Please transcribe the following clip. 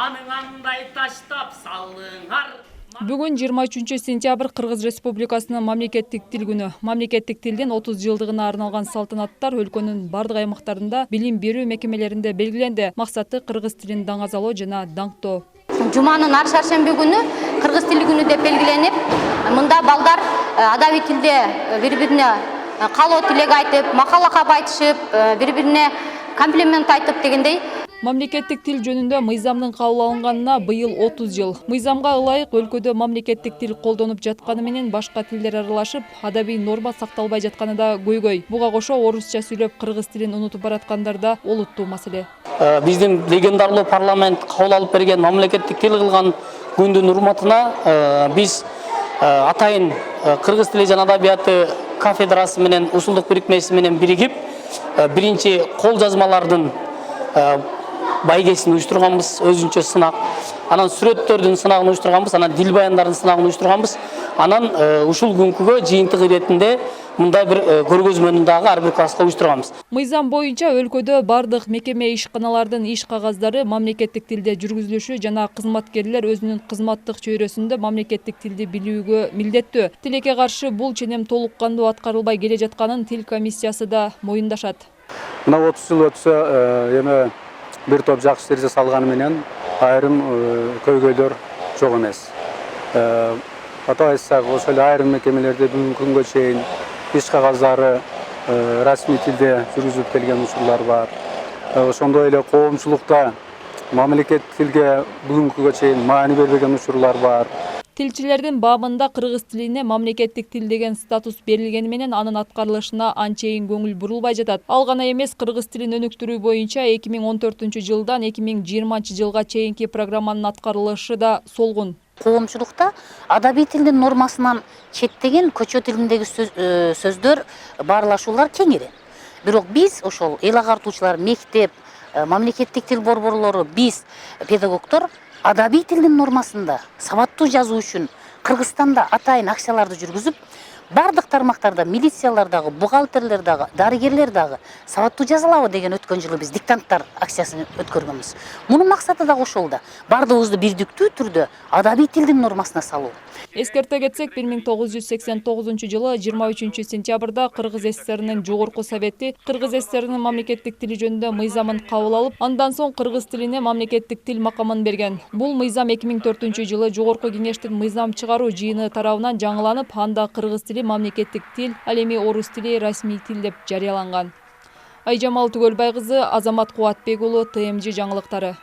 аның аңдай таштап салыңар. Бүгін 23 сентябрь Кыргыз Республикасының мамлекеттик тил күнү. Мамлекеттик тилдин 30 жылдыгына арналган салтанаттар өлкөнүн бардык аймактарында билим берүү мекемелеринде белгиленди. Максаты кыргыз тилин даңазалоо жана даңктоо. Жуманын ар шаршемби күнү кыргыз тили күнү деп белгиленип, мында балдар адаби тилде бири-бирине каалоо тилек айтып, макала кап айтышып, бири-бирине комплимент айтып дегендей. Мамлекеттик тил жөнүндө мыйзамдын кабыл алынганына быйыл 30 жыл. Мыйзамга ылайык өлкөдө мамлекеттик тил колдонуп жатканы менен башка тилдер аралашып, адабий норма сакталбай жатканы да көйгөй. Буга кошо орусча сүйлөп кыргыз тилин унутуп бараткандар да олуттуу маселе. Биздин легендарлуу парламент кабыл алып берген мамлекеттик тил кылган күндүн урматына биз атайын кыргыз тили жана адабияты кафедрасы менен ушулдук бирикмеси менен биригип, биринчи кол жазмалардын байгесин уюштурганбыз, өзүнчө сынак. Анан сүрөттөрдүн сынагын уюштурганбыз, анан дил баяндардын сынагын уюштурганбыз. Анан ушул күнкүгө жыйынтык иретинде мындай бир көргөзмөнү дагы ар бир класска уюштурганбыз. Мыйзам боюнча өлкөдө бардык мекеме ишканалардын иш кагаздары мамлекеттик тилде жүргүзүлүшү жана кызматкерлер өзүнүн кызматтык чөйрөсүндө мамлекеттик тилди билүүгө милдеттүү. Тилекке каршы бул ченем толук кандуу аткарылбай келе жатканын тил комиссиясы да моюндашат. Мына 30 жыл өтсө, эми бир топ жакшы ишти жасалганы менен айрым көйгөйлөр жок эмес. Атап айтсак, ошол эле айрым мекемелерде бүгүнкү күнгө чейин иш кагаздары расмий тилде жүргүзүлүп келген учурлар бар. Ошондой эле коомчулукта мамлекеттик тилге бүгүнкү күнгө чейин маани бербеген учурлар бар. Тилчилердин бабында кыргыз тилине мамлекеттик тил деген статус берилгени менен анын аткарылышына анчейин көңүл бурулбай жатат. Ал гана эмес, кыргыз тилин өнүктүрүү боюнча 2014-жылдан 2020-жылга чейинки программанын аткарылышы да солгун. Коомчулукта адабий тилдин нормасынан четтеген көчө тилиндеги сөздөр баарлашуулар кеңири. Бирок биз ошол эл агартуучулар, мектеп, мамлекеттик тил борборлору, биз педагогдор адабий тилдин нормасында сабаттуу жазуу үчүн Кыргызстанда атайын акцияларды жүргүзүп, бардык тармактарда милициялар дагы, бухгалтерлер дагы, дарыгерлер дагы сабаттуу жазалабы деген өткөн жылы биз диктанттар акциясын өткөргөнбүз. Мунун максаты дагы ошол да. Бардыгыбызды бирдиктүү түрдө адабий тилдин нормасына салуу. Эскерте кетсек, 1989-жылы 23 сентябрда Кыргыз ССРнин жогорку совети Кыргыз ССРнин мамлекеттик тили жөнүндө мыйзамын кабыл алып, андан соң кыргыз тилине мамлекеттик тил макамын берген. Бул мыйзам 2004-жылы жогорку кеңештин мыйзам чыгаруу жыйыны тарабынан жаңыланып, анда кыргыз тили мамлекеттик тил, ал эми орус тили расмий тил деп жарыяланган. Айжамал Түгөлбай кызы, Азамат Кубатбек уулу, ТМЖ жаңылыктары.